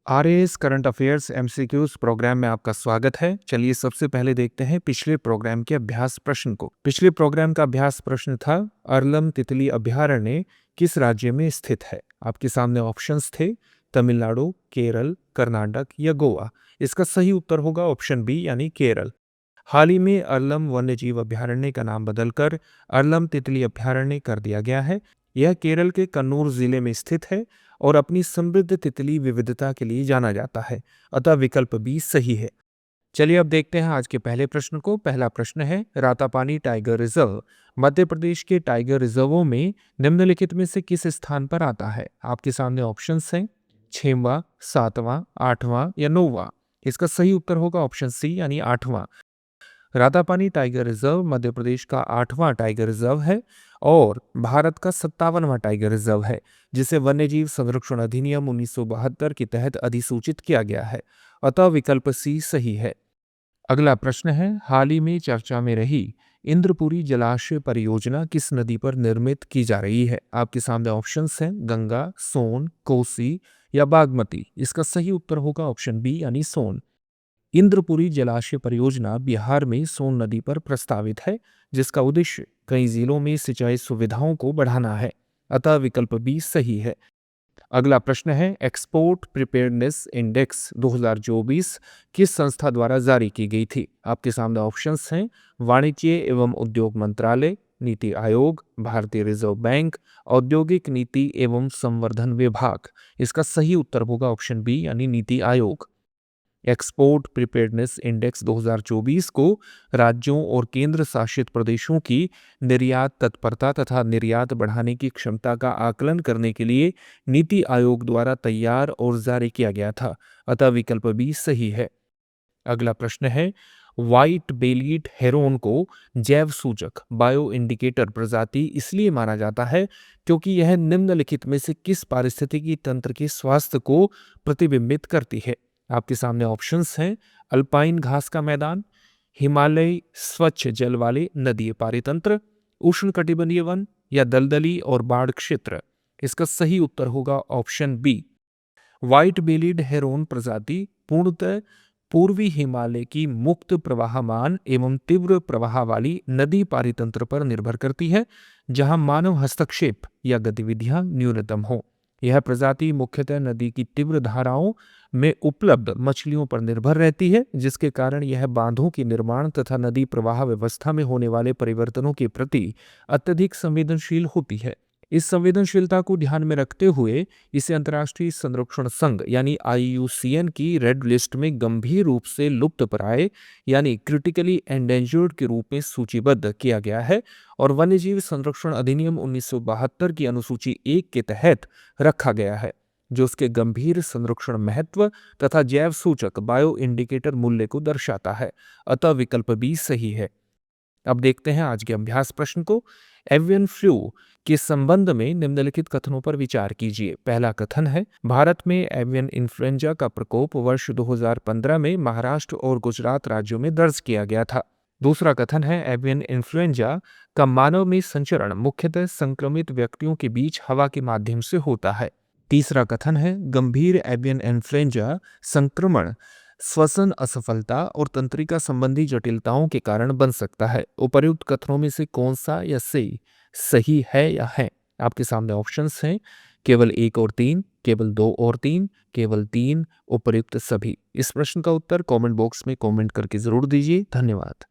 RAS current affairs MCQs programme में आपका स्वागत है। चलिए सबसे पहले देखते हैं पिछले प्रोग्राम के अभ्यास प्रश्न को। पिछले प्रोग्राम का अभ्यास प्रश्न था अरलम तितली अभयारण्य किस राज्य में स्थित है। आपके सामने ऑप्शंस थे तमिलनाडु, केरल, कर्नाटक या गोवा। इसका सही उत्तर होगा ऑप्शन बी यानी केरल। हाल ही में अरलम वन्यजीव अभयारण्य का नाम बदलकर अरलम तितली अभयारण्य कर दिया गया है। यह केरल के कन्नूर जिले में स्थित है और अपनी समृद्ध तितली विविधता के लिए जाना जाता है, अतः विकल्प बी सही है। चलिए अब देखते हैं आज के पहले प्रश्न को। पहला प्रश्न है रातापानी टाइगर रिजर्व मध्य प्रदेश के टाइगर रिजर्वों में निम्नलिखित में से किस स्थान पर आता है। आपके सामने ऑप्शंस हैं 6वां, 7वां, 8वां या 9वां। इसका सही उत्तर होगा ऑप्शन सी यानी 8वां। रातापानी टाइगर रिजर्व मध्य प्रदेश का 8वां टाइगर रिजर्व है और भारत का 57वां टाइगर रिजर्व है, जिसे वन्यजीव संरक्षण अधिनियम 1972 के तहत अधिसूचित किया गया है, अतः विकल्प सी सही है। अगला प्रश्न है हाल ही में चर्चा में रही इंद्रपुरी जलाशय परियोजना किस नदी पर निर्मित की जा रही है। आपके सामने ऑप्शंस हैं गंगा, सोन, कोसी या बागमती। इसका सही उत्तर होगा ऑप्शन बी यानी सोन। इंद्रपुरी जलाशय परियोजना बिहार में सोन नदी पर प्रस्तावित है, जिसका उद्देश्य कई जिलों में सिंचाई सुविधाओं को बढ़ाना है, अतः विकल्प बी सही है। अगला प्रश्न है एक्सपोर्ट प्रिपेयर्डनेस इंडेक्स 2024 किस संस्था द्वारा जारी की गई थी। आपके सामने ऑप्शंस हैं वाणिज्य एवं उद्योग मंत्रालय, नीति आयोग, भारतीय रिजर्व बैंक, औद्योगिक नीति एवं संवर्धन विभाग। इसका सही उत्तर होगा ऑप्शन बी यानी NITI Aayog. Export preparedness index 2024 को राज्यों और केंद्र शासित प्रदेशों की निर्यात तत्परता तथा निर्यात बढ़ाने की क्षमता का आकलन करने के लिए नीति आयोग द्वारा तैयार और जारी किया गया था, अतः विकल्प बी सही है। अगला प्रश्न है व्हाइट बेलीड हेरोन को जैव सूचक बायो इंडिकेटर प्रजाति इसलिए माना जाता है क्योंकि यह निम्नलिखित में से किस पारिस्थितिकी तंत्र के स्वास्थ्य को प्रतिबिंबित करती है। आपके सामने ऑप्शंस हैं अल्पाइन घास का मैदान, हिमालय स्वच्छ जल वाले नदीय पारितंत्र, उष्णकटिबंधीय वन या दलदली और बाढ़ क्षेत्र। इसका सही उत्तर होगा option B. White bellied heron प्रजाति पूर्णतः पूर्वी हिमालय की मुक्त प्रवाहमान एवं तीव्र प्रवाह वाली नदी पारितंत्र पर निर्भर करती है, जहां मानव हस्तक्षेप या गतिविधियां न्यूनतम हो। यह प्रजाति मुख्यतः नदी की तीव्र धाराओं में उपलब्ध मछलियों पर निर्भर रहती है, जिसके कारण यह बांधों के निर्माण तथा नदी प्रवाह व्यवस्था में होने वाले परिवर्तनों के प्रति अत्यधिक संवेदनशील होती है। इस संवेदनशीलता को ध्यान में रखते हुए इसे अंतर्राष्ट्रीय संरक्षण संघ यानी IUCN की रेड लिस्ट में गंभीर रूप से लुप्तप्राय यानी क्रिटिकली एंडेंजर्ड के रूप में सूचीबद्ध किया गया है और वन्यजीव संरक्षण अधिनियम 1972 की अनुसूची 1 के तहत रखा गया है, जो उसके गंभीर संरक्षण महत्व तथा जैव सूचक बायो इंडिकेटर मूल्य को दर्शाता है, अतः विकल्प बी सही है। अब देखते हैं आज के अभ्यास प्रश्न को। एवियन फ्लू के संबंध में निम्नलिखित कथनों पर विचार कीजिए। पहला कथन है भारत में एवियन इन्फ्लुएंजा का प्रकोप वर्ष 2015 में महाराष्ट्र और गुजरात राज्यों में दर्ज किया गया था। दूसरा कथन है एवियन इन्फ्लुएंजा का मानव में संचरण मुख्यतः संक्रमित व्यक्तियों के बीच हवा के माध्यम से होता है। तीसरा कथन है गंभीर एवियन इन्फ्लुएंजा संक्रमण श्वसन असफलता और तंत्रिका संबंधी जटिलताओं के कारण बन सकता है। उपर्युक्त कथनों में से कौन सा या सही है या है। आपके सामने ऑप्शंस हैं केवल 1 और 3, केवल 2 और 3, केवल 3, उपर्युक्त सभी। इस प्रश्न का उत्तर कमेंट बॉक्स में कमेंट करके जरूर दीजिए। धन्यवाद।